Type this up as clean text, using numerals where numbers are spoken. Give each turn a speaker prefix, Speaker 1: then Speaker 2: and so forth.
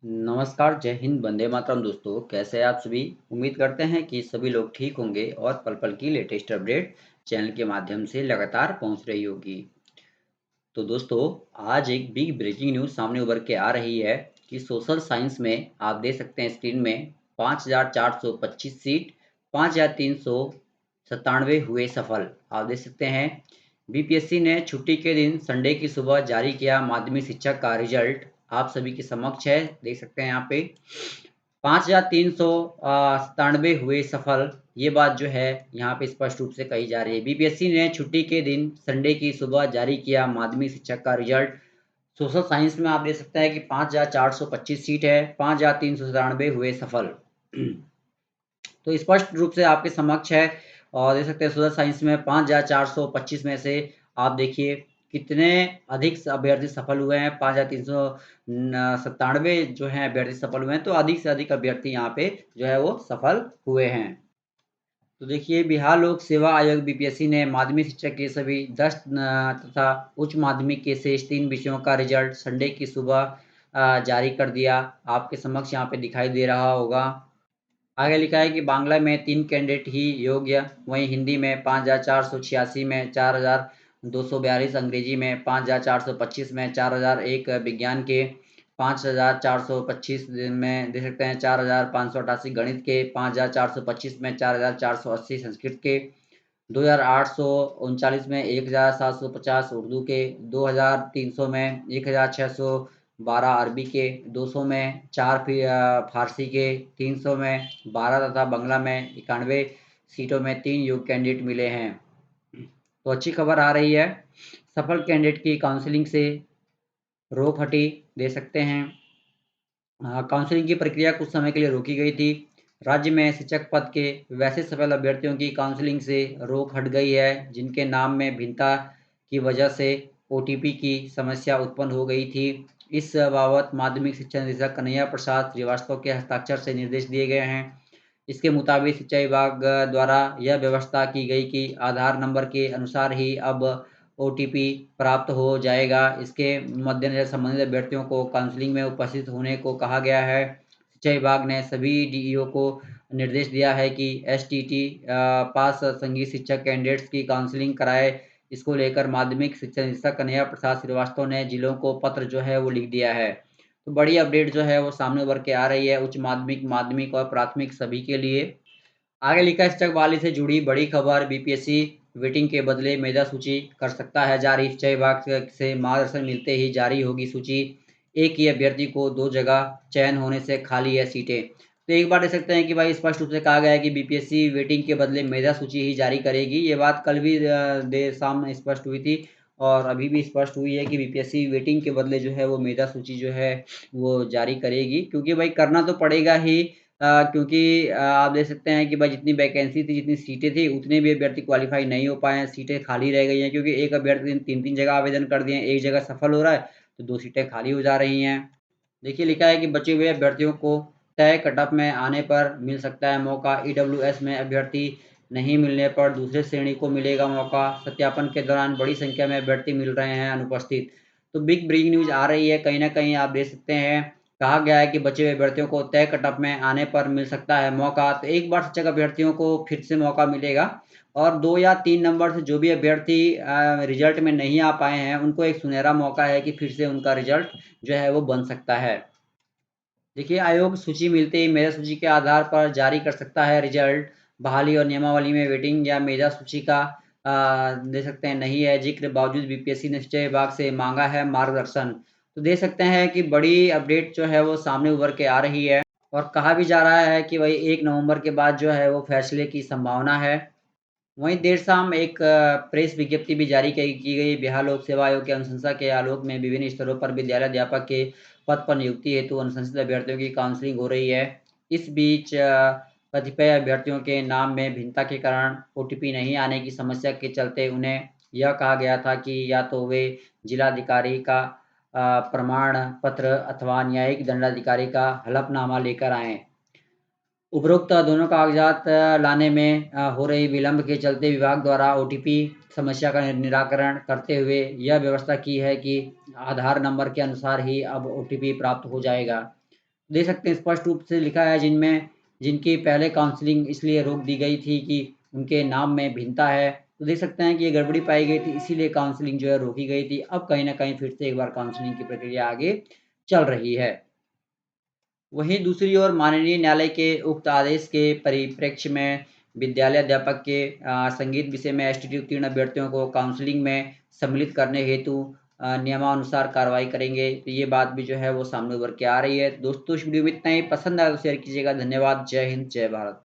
Speaker 1: नमस्कार, जय हिंद, वंदे मातरम दोस्तों। कैसे हैं आप सभी? उम्मीद करते हैं कि सभी लोग ठीक होंगे और पल-पल की लेटेस्ट अपडेट चैनल के माध्यम से लगातार पहुंच रही होगी। तो दोस्तों, आज एक बिग ब्रेकिंग न्यूज़ सामने उभर के आ रही है कि सोशल साइंस में आप देख सकते हैं स्क्रीन में 5,425 सीट 5,397 हुए सफल। आप देख सकते हैं बीपीएससी ने छुट्टी के दिन संडे की सुबह जारी किया माध्यमिक शिक्षक का रिजल्ट। आप सभी के समक्ष है, देख सकते हैं यहाँ पे 5,397 हुए सफल। ये बात जो है यहाँ पे स्पष्ट रूप से कही जा रही है। बीपीएससी ने छुट्टी के दिन संडे की सुबह जारी किया माध्यमिक शिक्षक का रिजल्ट। सोशल साइंस में आप देख सकते हैं कि 5,425 सीट है, 5,397 हुए सफल। तो स्पष्ट रूप से आपके समक्ष है और देख सकते हैं सोशल साइंस में 5,425 में से आप देखिए कितने अधिक अभ्यर्थी सफल हुए हैं। 5,397 जो हैं अभ्यर्थी सफल हुए हैं, तो अधिक से अधिक अभ्यर्थी यहाँ पे जो है वो सफल हुए हैं। तो देखिए बिहार लोक सेवा आयोग बीपीएससी ने माध्यमिक शिक्षा के सभी 10 तथा उच्च माध्यमिक के शेष 3 विषयों का रिजल्ट संडे की सुबह जारी कर दिया। आपके समक्ष यहाँ पे दिखाई दे रहा होगा। आगे लिखा है कि बांग्ला में 3 कैंडिडेट ही योग्य, वहीं हिंदी में 5,486 में 4,242, अंग्रेजी में 5,425 में 4,001, विज्ञान के 5,425 में देख सकते हैं 4,588, गणित के 5,425 में 4,480, संस्कृत के 2,839 में 1,750, उर्दू के 2,300 में 1,612, अरबी के 200 में 4, फारसी के 300 में 12 तथा बांग्ला में 91 सीटों में 3 योग्य कैंडिडेट मिले हैं। तो अच्छी खबर आ रही है, सफल कैंडिडेट की काउंसलिंग से रोक हटी, दे सकते हैं। काउंसलिंग की प्रक्रिया कुछ समय के लिए रोकी गई थी। राज्य में शिक्षक पद के वैसे सफल अभ्यर्थियों की काउंसलिंग से रोक हट गई है जिनके नाम में भिन्नता की वजह से ओटीपी की समस्या उत्पन्न हो गई थी। इस बाबत माध्यमिक शिक्षा निदेशक कन्हैया प्रसाद श्रीवास्तव के हस्ताक्षर से निर्देश दिए गए हैं। इसके मुताबिक शिक्षा विभाग द्वारा यह व्यवस्था की गई कि आधार नंबर के अनुसार ही अब ओटीपी प्राप्त हो जाएगा। इसके मद्देनजर संबंधित अभ्यर्थियों को काउंसलिंग में उपस्थित होने को कहा गया है। शिक्षा विभाग ने सभी डीईओ को निर्देश दिया है कि एसटीटी पास संगीत शिक्षक कैंडिडेट्स की काउंसलिंग कराए। इसको लेकर माध्यमिक शिक्षा निदेशक कन्हैया प्रसाद श्रीवास्तव ने जिलों को पत्र जो है वो लिख दिया है। तो बड़ी अपडेट जो है वो सामने उभर के आ रही है उच्च माध्यमिक, माध्यमिक और प्राथमिक सभी के लिए। आगे लिखा है शिक्षक बहाली से जुड़ी बड़ी खबर, बीपीएससी वेटिंग के बदले मेधा सूची कर सकता है जारी। शिक्षा विभाग से मार्गदर्शन मिलते ही जारी होगी सूची। एक ही अभ्यर्थी को 2 जगह चयन होने से खाली है सीटें। तो एक बार देख सकते हैं कि भाई स्पष्ट रूप से कहा गया है कि बीपीएससी वेटिंग के बदले मेधा सूची ही जारी करेगी। ये बात कल भी देर शाम में स्पष्ट हुई थी और अभी भी स्पष्ट हुई है कि बीपीएससी वेटिंग के बदले जो है वो मेधा सूची जो है वो जारी करेगी, क्योंकि भाई करना तो पड़ेगा ही। क्योंकि आप देख सकते हैं कि भाई जितनी वैकेंसी थी, जितनी सीटें थी, उतने भी अभ्यर्थी क्वालीफाई नहीं हो पाए हैं, सीटें खाली रह गई हैं, क्योंकि एक अभ्यर्थी ने 3-3 जगह आवेदन कर दिए हैं, एक जगह सफल हो रहा है, तो 2 सीटें खाली हो जा रही हैं। देखिए लिखा है कि बचे हुए अभ्यर्थियों को तय कटऑफ में आने पर मिल सकता है मौका। ईडब्ल्यूएस में अभ्यर्थी नहीं मिलने पर दूसरे श्रेणी को मिलेगा मौका। सत्यापन के दौरान बड़ी संख्या में अभ्यर्थी मिल रहे हैं अनुपस्थित। तो बिग ब्रेकिंग न्यूज़ आ रही है, कहीं न कहीं आप देख सकते हैं। कहा गया है कि बचे हुए अभ्यर्थियों को तय कटऑफ में आने पर मिल सकता है मौका। तो एक बार शिक्षक अभ्यर्थियों को फिर से मौका मिलेगा और 2 या 3 नंबर से जो भी अभ्यर्थी रिजल्ट में नहीं आ पाए हैं, उनको एक सुनहरा मौका है कि फिर से उनका रिजल्ट जो है वो बन सकता है। देखिए आयोग सूची मिलते ही मेधा सूची के आधार पर जारी कर सकता है रिजल्ट। बहाली और नियमावली में वेटिंग या मेधा सूची का दे सकते हैं नहीं है जिक्र, बावजूद बीपीएससी ने शिक्षा विभाग से मांगा है मार्गदर्शन। तो देख सकते हैं कि बड़ी अपडेट जो है वो सामने उभर के आ रही है और कहा भी जा रहा है कि भाई 1 नवंबर के बाद जो है वो फैसले की संभावना है। वहीं देर शाम एक प्रेस विज्ञप्ति भी जारी की गई। बिहार लोक सेवा आयोग की अनुशंसा के आलोक में विभिन्न स्तरों पर विद्यालय अध्यापक के पद पर नियुक्ति हेतु अनुशंसित अभ्यर्थियों की काउंसलिंग हो रही है। इस बीच कतिपय अभ्यर्थियों के नाम में भिन्नता के कारण ओटीपी नहीं आने की समस्या के चलते उन्हें यह कहा गया था कि या तो वे जिलाधिकारी का प्रमाण पत्र अथवा न्यायिक दंडाधिकारी का हलफनामा लेकर आएँ। उपरोक्त दोनों कागजात लाने में हो रही विलंब के चलते विभाग द्वारा ओटीपी समस्या का निराकरण करते हुए यह व्यवस्था की है कि आधार नंबर के अनुसार ही अब ओटीपी प्राप्त हो जाएगा। देख सकते हैं स्पष्ट रूप से लिखा है जिनकी पहले काउंसलिंग इसलिए रोक दी गई थी कि उनके नाम में भिन्नता है। तो देख सकते हैं कि ये गड़बड़ी पाई गई थी इसीलिए काउंसलिंग जो है रोकी गई थी। अब कहीं न कहीं फिर से एक बार काउंसलिंग की प्रक्रिया आगे चल रही है। वहीं दूसरी ओर माननीय न्यायालय के उक्त आदेश के परिप्रेक्ष्य में विद्यालय अध्यापक के संगीत विषय में एसटीटी उत्तीर्ण अभ्यर्थियों को काउंसलिंग में सम्मिलित करने हेतु नियमानुसार कार्रवाई करेंगे। तो ये बात भी जो है वो सामने उभर के आ रही है। दोस्तों इस वीडियो में इतना ही, पसंद आया तो शेयर कीजिएगा। धन्यवाद। जय हिंद, जय भारत।